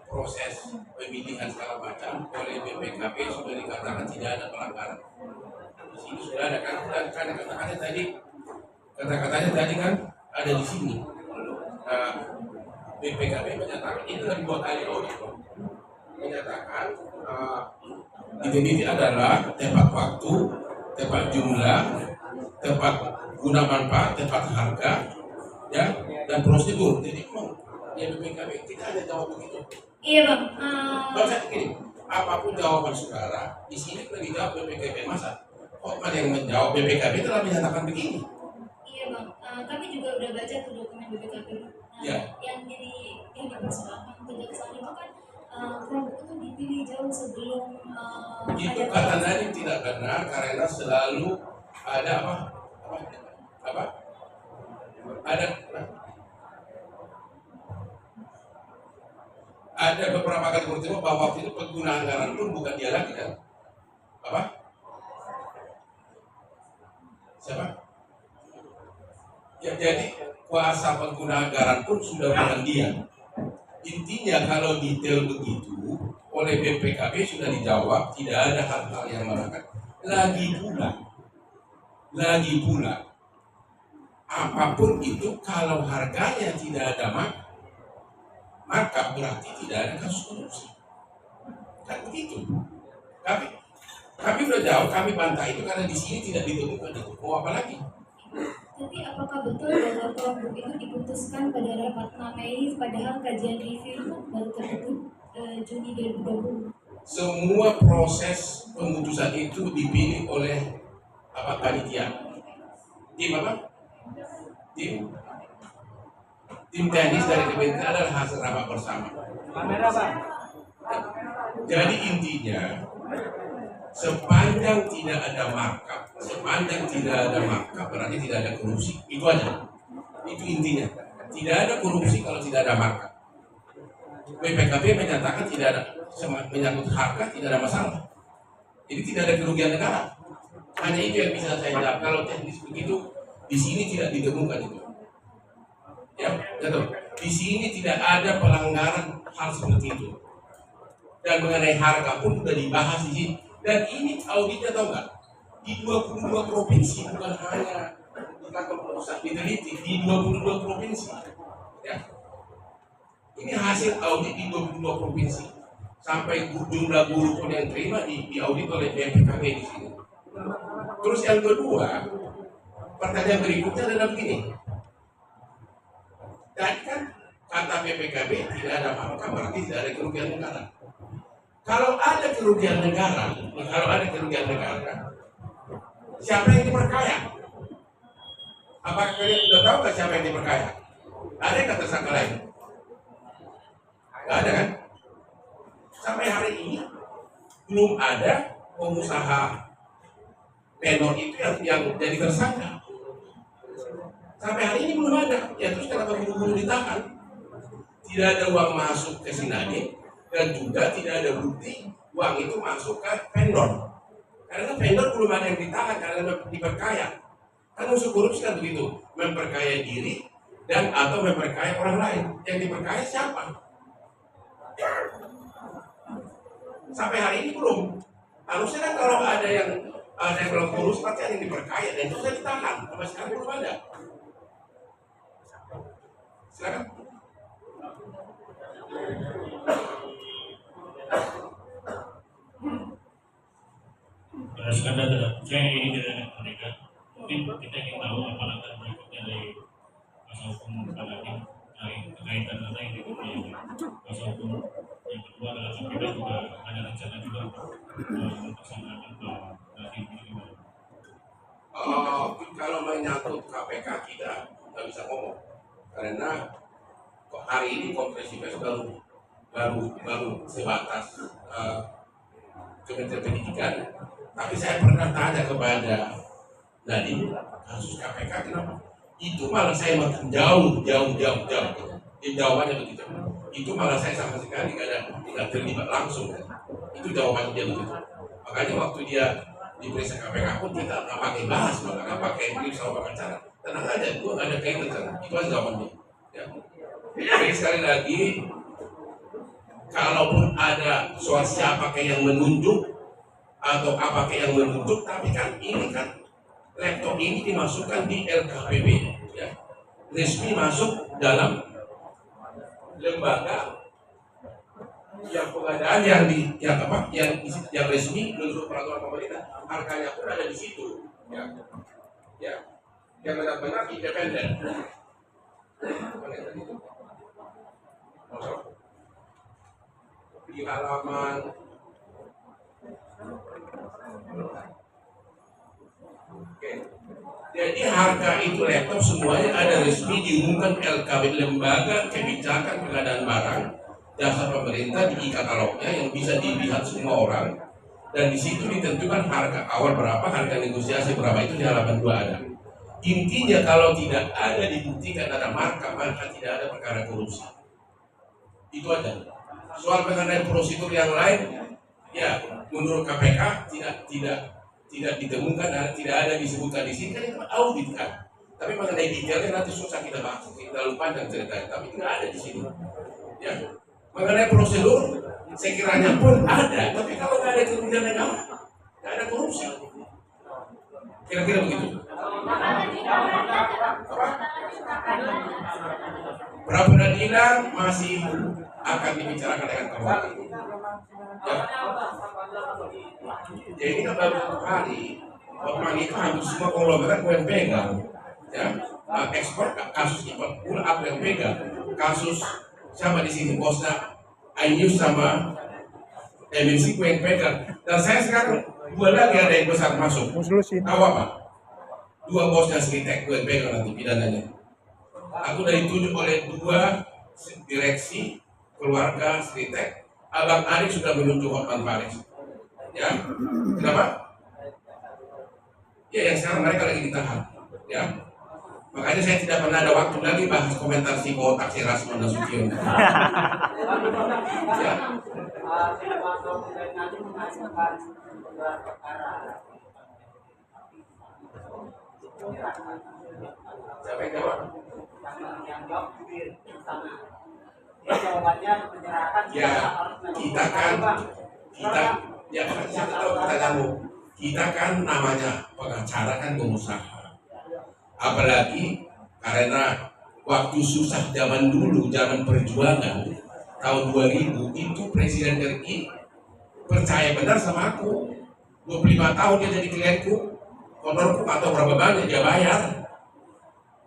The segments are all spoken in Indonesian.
proses pemilihan segala macam oleh BPKB sudah dikatakan tidak ada pelanggaran. Di sini sudah ada kan kata-katanya tadi kan ada di sini. BPKB menyatakan itu dari 2 kali audit menyatakan identiti adalah tepat waktu, tepat jumlah, tepat guna manfaat, tepat harga, ya, dan prosedur. Jadi ya BPKB tidak ada jawab begitu. Iya bang. Baca begini, apapun jawaban saudara di sini sudah dijawab BPKB, masa kok ada yang menjawab BPKB telah menyatakan begini? Iya bang, kami juga udah baca tuh dokumen BPKB. Ya. Yang dipersoalkan kejaksaan itu kan produk itu dipilih jauh sebelum itu kata tadi tidak benar karena selalu ada ada beberapa kali peristiwa bahwa waktu itu pengguna anggaran pun bukan dia lagi kan? Siapa? Ya, jadi kuasa pengguna anggaran pun sudah bukan dia. Intinya kalau detail begitu oleh BPKB sudah dijawab, tidak ada hal-hal yang melakukan. Lagi pula, apapun itu kalau harganya tidak ada maka berarti tidak ada kasus korupsi. Kan begitu. Kami udah jauh, kami bantah itu karena di sini tidak ditemukan itu. Mau apa lagi? Tapi apakah betul bahwa produk itu diputuskan pada rapat 6 Mei padahal kajian review itu baru terbit Juni 2020? Semua proses pemutusan itu dipilih oleh panitia. Tim apa? Tim teknis dari Kementerian adalah hasil rapat bersama. Jadi intinya sepanjang tidak ada markup berarti tidak ada korupsi. Itu aja. Itu intinya. Tidak ada korupsi kalau tidak ada markup. BPKB menyatakan tidak ada menyangkut harga, tidak ada masalah. Jadi tidak ada kerugian negara. Hanya itu yang bisa saya jawab. Kalau teknis begitu, di sini tidak ditemukan itu. Ya, betul. Di sini tidak ada pelanggaran hal seperti itu. Dan mengenai harga pun sudah dibahas di sini. Dan ini auditnya tahu nggak? Di 22 provinsi, bukan hanya di kantor pusat, diteliti di 22 provinsi. Ya. Ini hasil audit di 22 provinsi. Sampai jumlah guru pun yang terima di audit oleh BPKB di sini. Terus yang kedua, pertanyaan berikutnya adalah begini. Tadi kan kata BPKB tidak ada markup berarti tidak ada kerugian negara. Kalau ada kerugian negara, siapa yang diperkaya? Apakah kalian sudah tahu nggak siapa yang diperkaya? Ada yang tersangka lain? Nggak ada kan? Sampai hari ini belum ada pengusaha penor itu yang jadi tersangka. Sampai hari ini belum ada. Ya terus kenapa buru-buru ditahan? Tidak ada uang masuk ke Sinade dan juga tidak ada bukti uang itu masuk ke vendor. Karena vendor belum ada yang ditahan karena diperkaya. Kan unsur korupsi kan begitu, memperkaya diri dan atau memperkaya orang lain. Yang diperkaya siapa? Sampai hari ini belum. Harusnya kan kalau ada yang melakukan korupsi pasti ada yang diperkaya dan itu sudah ditahan. Sampai sekarang belum ada. Silakan. Skandal tidak, saya ini dari mereka. Mungkin kita ingin tahu apa langkah berikutnya dari kuasa hukum Pak Hakim terkait data yang diberikan kuasa hukum. Yang kedua adalah KPK juga ada rencana juga untuk mempersangkakan Pak Hakim ini. Kalau menyangkut KPK tidak bisa ngomong karena hari ini konferensi pers baru sebatas Kementerian Pendidikan. Tapi saya pernah tanya kepada Nadiem kasus KPK kenapa? Itu malah saya makin jauh. Jawabannya begitu. Itu malah saya sama sekali tidak terlibat langsung. Itu jawabannya dia begitu. Makanya waktu dia diperiksa KPK pun kita nggak pakai bahas, nggak pakai klip sama pengacara. Tenang aja, gua nggak ada kaitan sana. Itu aja jawabannya. Ya. Jadi sekali lagi kalaupun ada soal siapa yang menunjuk atau apakah yang menunjuk, tapi kan ini kan laptop ini dimasukkan di LKPB, ya, resmi masuk dalam lembaga yang pengadaan yang resmi menurut peraturan pemerintah, harganya pun ada di situ, ya, yang benar-benar independen. Di halaman oke. Jadi harga itu laptop semuanya ada resmi diumumkan LKB, lembaga kebijakan pengadaan barang jasa pemerintah, di katalognya yang bisa dilihat semua orang, dan di situ ditentukan harga awal berapa, harga negosiasi berapa, itu di halaman 2 ada. Intinya kalau tidak ada dibuktikan ada marka, maka tidak ada perkara korupsi. Itu aja. Soal mengenai prosedur yang lain, ya menurut KPK tidak ditemukan dan tidak ada disebutkan di sini, kan itu audit kan. Tapi mengenai detailnya nanti susah kita bahas, kita terlalu panjang ceritanya, tapi tidak ada di sini. Ya, mengenai prosedur sekiranya pun ada, tapi kalau nggak ada kerugian negara, nggak ada korupsi. Kira-kira begitu. Pra peradilan masih akan dibicarakan dengan kembali. Ya. Jadi ini kan baru 1 hari, Bang itu hampir semua konglomerat gue yang pegang. Ya, ekspor kasusnya pula aku yang pegang. Kasus siapa di sini bosnya iNews sama MNC gue yang pegang. Dan saya sekarang 2 lagi ada yang besar masuk. Tahu apa? 2 bosnya Skritek gue yang pegang nanti pidananya. Aku udah ditunjuk oleh 2 direksi keluarga Skritek. Abang Arik sudah menunjuk Hotman Paris. Ya, kenapa? Ya, yang sekarang mereka lagi ditahan. Ya, makanya saya tidak pernah ada waktu lagi bahas komentar si botak, si Rasman dan Sution. Ya. Siapa yang jawab? Ya, kita kan namanya pengacara kan pengusaha. Apalagi karena waktu susah zaman dulu, zaman perjuangan tahun 2000 itu Presiden RI percaya benar sama aku. 25 tahun dia jadi klienku, honorku atau berapa banyak dia bayar.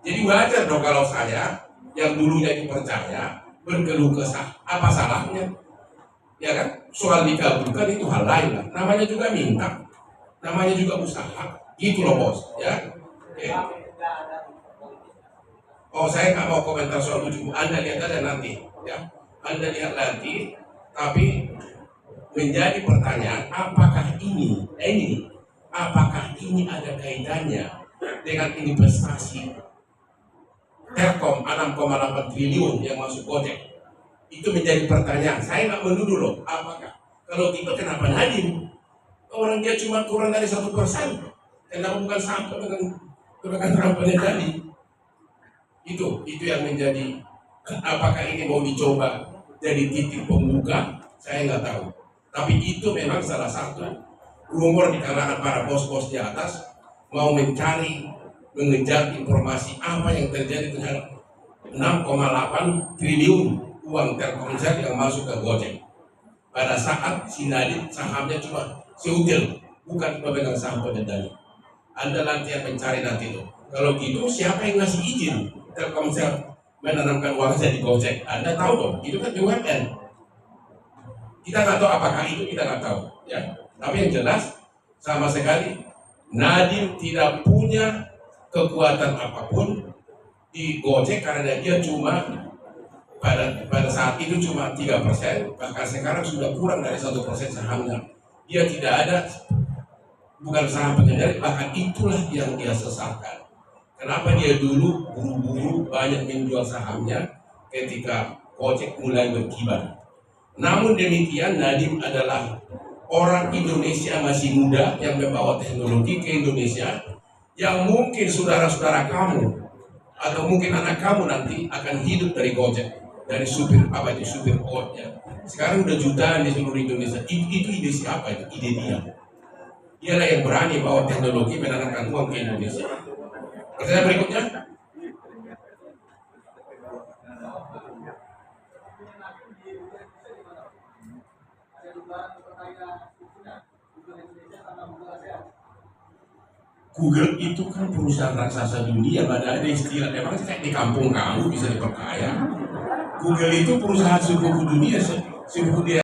Jadi wajar dong kalau saya yang dulunya dipercaya berkeluh kesah, apa salahnya? Ya kan, soal dikabulkan itu hal lain lah. Namanya juga minta, namanya juga usaha, gitu loh bos. Ya, okay. Oh saya nggak mau komentar soal ujung, Anda lihat aja nanti. Ya, Anda lihat nanti. Tapi menjadi pertanyaan, apakah ini ada kaitannya dengan investasi Telkom 6,8 triliun yang masuk Gojek? Itu menjadi pertanyaan. Saya nggak menuduh loh. Apakah kalau gitu kenapa Nadiem? Orang dia cuma kurang dari 1%. Kenapa bukan sampai dengan rampannya tadi? Itu yang menjadi. Apakah ini mau dicoba jadi titik pembuka? Saya nggak tahu. Tapi itu memang salah satu rumor di kalangan para bos-bos di atas mau mencari, mengejar informasi apa yang terjadi terhadap 6,8 triliun uang Telkomsel yang masuk ke Gojek. Pada saat si Nadiem sahamnya cuma seutil, bukan pemegang saham pengendali. Anda nanti yang mencari nanti itu. Kalau gitu siapa yang ngasih izin Telkomsel menanamkan uangnya di Gojek? Anda tahu dong, itu kan BUMN. Kita nggak tahu apakah itu, kita nggak tahu. Ya, tapi yang jelas sama sekali Nadiem tidak punya kekuatan apapun di Gojek karena dia cuma pada saat itu cuma 3%, bahkan sekarang sudah kurang dari 1% sahamnya. Dia tidak ada, bukan saham pengendali, bahkan itulah yang dia sesalkan. Kenapa dia dulu buru-buru banyak menjual sahamnya ketika Gojek mulai berkibar. Namun demikian Nadiem adalah orang Indonesia masih muda yang membawa teknologi ke Indonesia, yang mungkin saudara-saudara kamu atau mungkin anak kamu nanti akan hidup dari Gojek, dari supir Ojek, Sekarang udah jutaan di seluruh Indonesia. Itu ide siapa itu? Ide dia. Dialah yang berani bawa teknologi menanamkan uang ke Indonesia. Pertanyaan berikutnya. Google itu kan perusahaan raksasa dunia, ada istilah memang kayak di kampung kamu bisa diperkaya. Google itu perusahaan seluruh dunia, seluruh dunia.